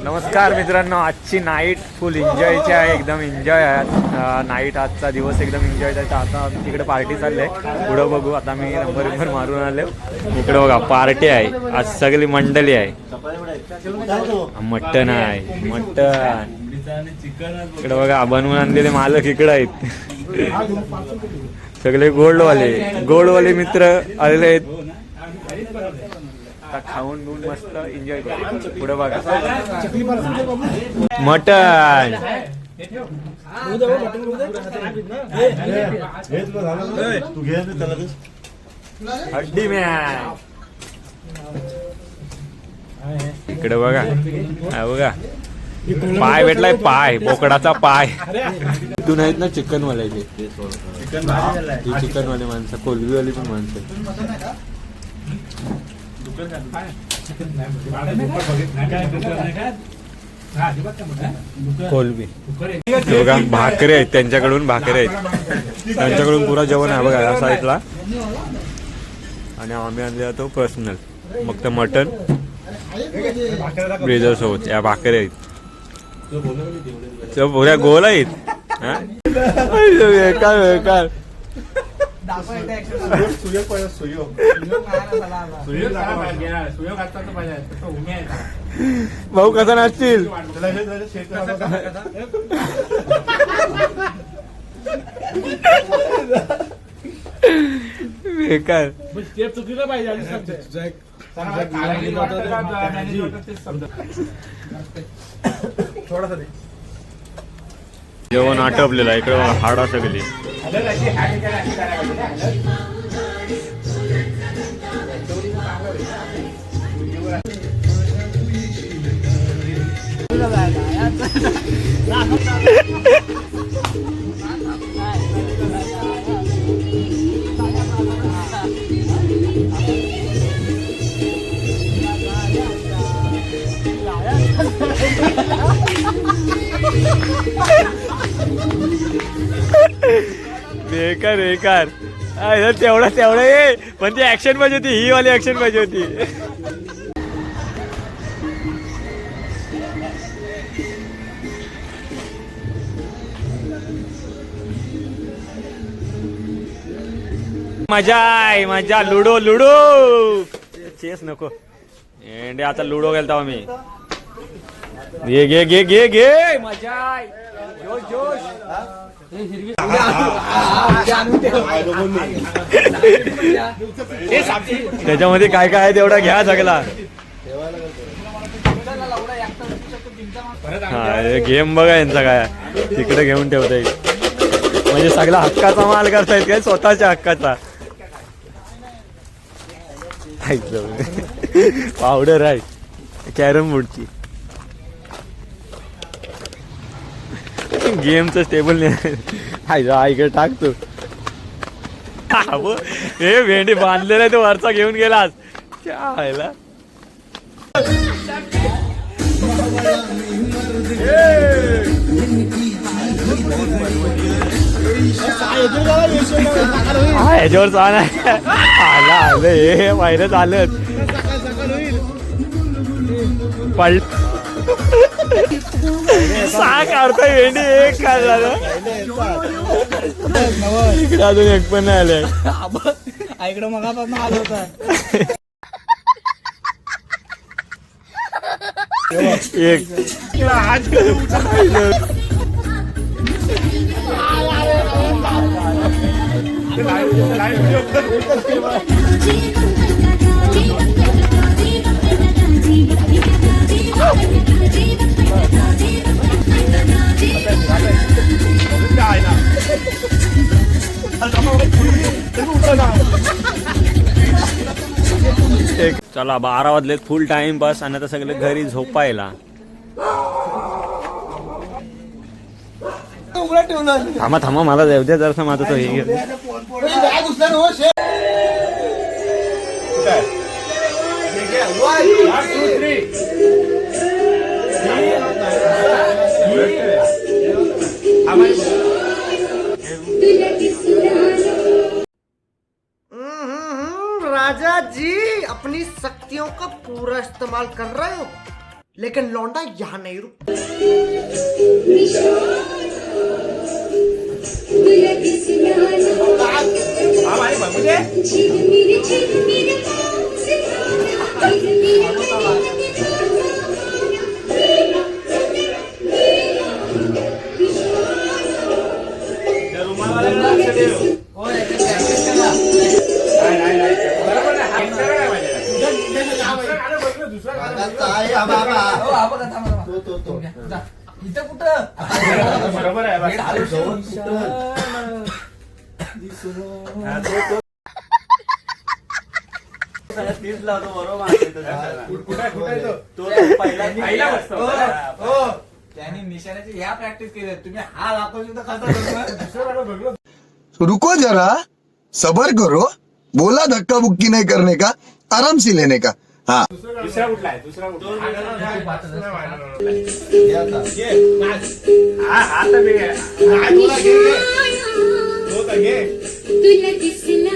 नमस्कार मित्रांनो, आजची नाईट फुल एन्जॉयची आहे, एकदम एन्जॉय आहे नाईट. आजचा दिवस एकदम एन्जॉय आहे. आता तिकडे पार्टी चालली आहे, पुढं बघू. आता मी नंबर मारून आलो. इकडे बघा पार्टी आहे, आज सगळी मंडळी आहे. मटण आहे, मटण. इकडे बघा बनवून आणलेले मालक इकडे आहेत. सगळे गोल्डवाले मित्र आलेले आहेत. खाऊन घेऊन मस्त एन्जॉय करू. पुढे बघा मटन. हड्डी मॅन. इकडे बघा, बघा पाय भेटलाय, पाय बोकडाचा पाय. इथून आहेत ना चिकन वाल्याचे, चिकन वाले माणसं, कोलबीवाली पण माणसं. कोलबी बघा, भाकरे आहेत त्यांच्याकडून, भाकरे आहेत त्यांच्याकडून. पुरा जेवण आहे बघा या साईडला. आणि आम्ही आणले तो पर्सनल. मग तर मटन ब्रेजर सोबत या भाकरे आहेत, पुऱ्या गोल आहेत. काय भाऊ कसा नाचतील. बेकार चुकीला पाहिजे. जेवण आटपलेलं आहे. इकडे हाडा सगळी. बेकार बेकार. तेवढं ये, पण ती ऍक्शन पाहिजे होती, ही वाली ऍक्शन पाहिजे होती. मजा आहे, मजा. लुडो लुडो चेस नको. एंडे आता लुडो गेलता आम्ही. घे घे घे घे घे, मजा आहे. जोश जोश. त्याच्यामध्ये काय काय आहे तेवढा घ्या सगळा. हा गेम बघा यांचा काय तिकडे घेऊन ठेवता येईल. म्हणजे सगळा हक्काचा माल करतायत काय, स्वतःच्या हक्काचा. पावडर आहे कॅरम बोर्डची. गेमचं स्टेबल नाही. इकडे टाकतो. हे भेंडी बांधलेला तो वरचा घेऊन गेलास. ह्याच्यावर छान आहे. आलं हे बाहेर चालत पल सहा काढतोय भेंडी. एक काय झालं इकडे अजून एक पण नाही आलंय. इकडं मगापासून आलं होतं. एक चला 12 वाजलेत. फुल टाइम पास. आणि आता सगळे घरी झोपायला. थांबा थांबा, मला जाऊ द्या जरासं. माझं तो हे राजा जी अपनी शक्तियों का पूरा इस्तेमाल कर रहे हो, लेकिन लौंडा यहाँ नहीं रुक। इथं कुठं बरोबर आहे त्यांनी निशाण्याची ह्या प्रॅक्टिस केल्या. तुम्ही हा दाखवली तर कसं रुको जरा सबर करो, बोला धक्का बुक्की नहीं करने का, आराम से लेने का. हाँ दुसरा कुठला आहे दुसरा कुठला आता मी तुला दिसला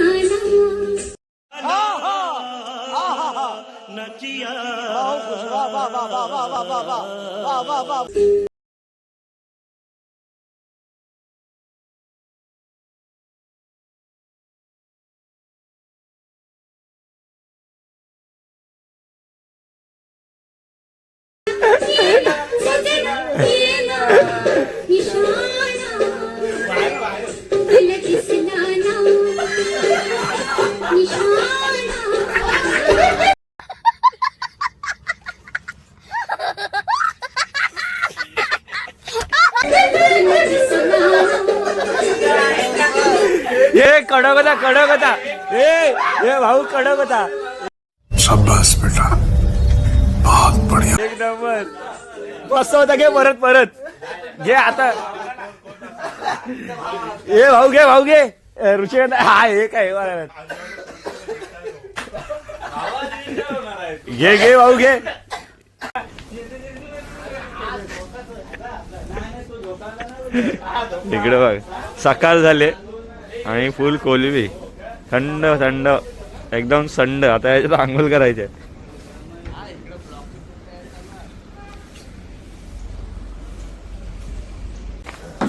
ये कडक होता ए भाऊ कडक होता. शाबाश बेटा, बहुत बढ़िया. एक नंबर मस्त होता. घे परत घे आता. ए भाऊ घे ऋषिकांत. हा हे काय घे भाऊ घे. इकडे बघ सकाळ झाले आणि फुल कोलबी थंड एकदम थंड. आता याच्यात आंघोळ करायचे.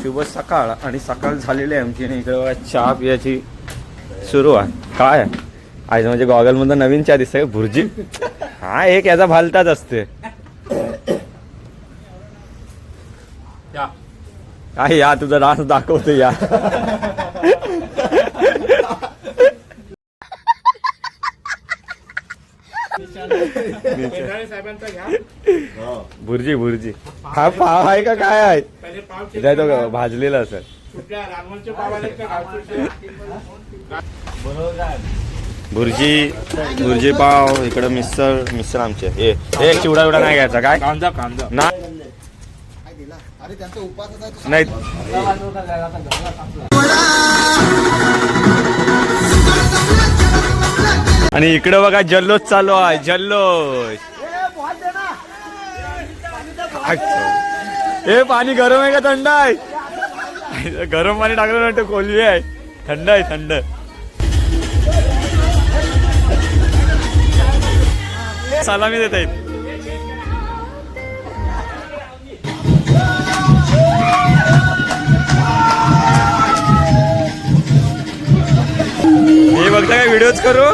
शुभ सकाळ आणि सकाळ झालेली आहे आमची. आणि इकडे बघा चहा पियाची सुरुवात. काय आज म्हणजे गॉगल मधून नवीन चहा दिसतंय भुर्जी. हा एक याचा भालताच असते. काय या तुझा डान्स दाखवतो या. भुर्जी हा पाव आहे का काय आहे. इथे तो भाजलेला असेल. भुर्जी पाव इकडे मिसळ आमचे. एक चिवडा नाही घ्यायचा काय कांदा ना नाही. आणि इकडे बघा जल्लोष चालू आहे. जल्लोष हे पाणी गरम आहे का थंड आहे. गरम पाणी टाकलं ना कोलबी आहे. थंड आहे थंड. सलामी देत आहेत. हे बघता काय व्हिडिओच करू.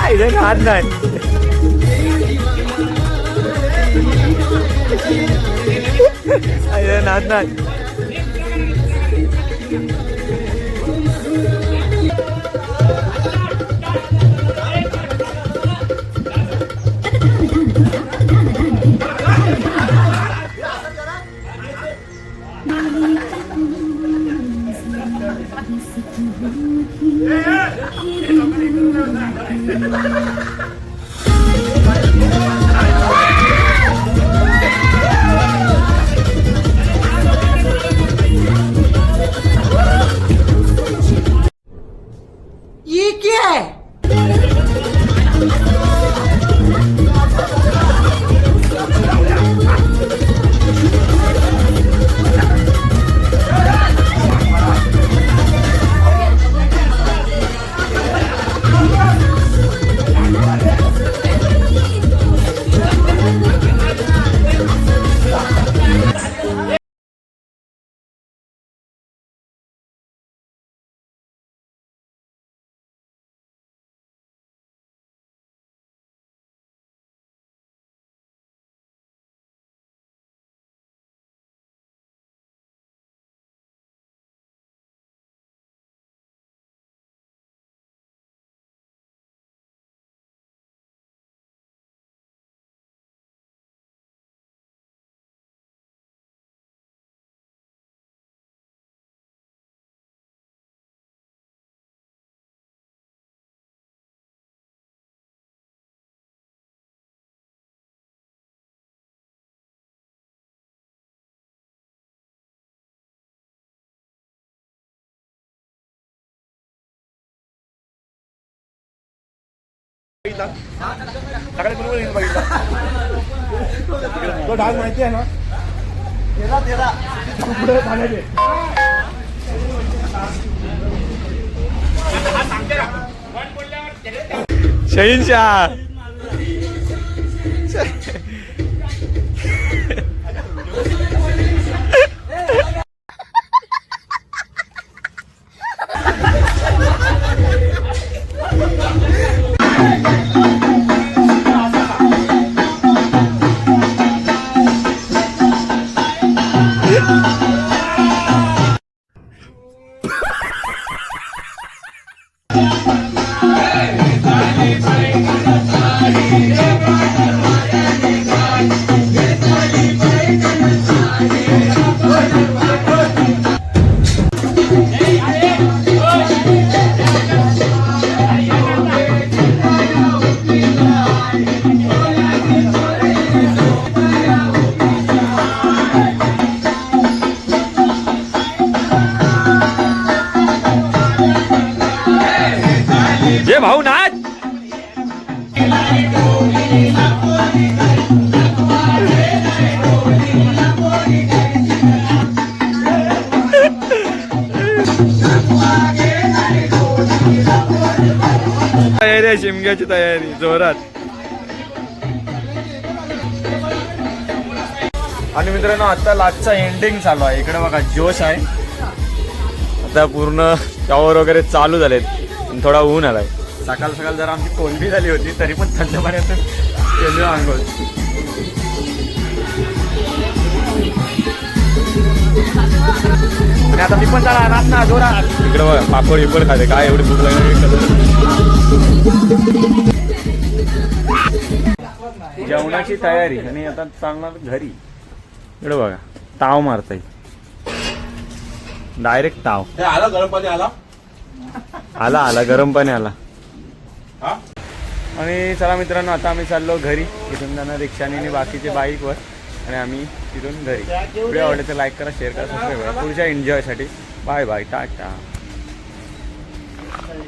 आईला हात नाही. आईला नाद नाही. ये क्या है? सकाळी बरोबर येऊन बघितला. तो डाग माहिती आहे ना. शहीनशाह. ये भाऊ नाच. तयारी आहे, शिमग्याची तयारी जोरात. आणि मित्रांनो आता लास्टचा एंडिंग चालू आहे. इकडे बघा जोश आहे. आता पूर्ण टॉवर वगैरे चालू झालेत. थोडा ऊन आलाय. सकाळ सकाळ जरा आमची कोंडी झाली होती तरी पण थंड पाण्यातून केलं आंघोळ. आणि आता मी पण जरा राहत ना जोरात. इकडे बघा पापड विपड खाते. काय एवढी भूक लागली. जेवणाची तयारी आणि आता चालणार घरी. इकडे बघा ताव मारताय. डायरेक्ट ताव आला गरम पाणी आला. आला गरम पाणी आला. आणि चला मित्रांनो आता आम्ही चाललो घरी. इथून जाणार रिक्षाने आणि बाकीचे बाईकवर. आणि आम्ही तिथून घरी. व्हिडिओ आवडले तर लाईक करा, शेअर करा, सबस्क्राईब करा. पुढच्या एन्जॉयसाठी बाय बाय, टाटा.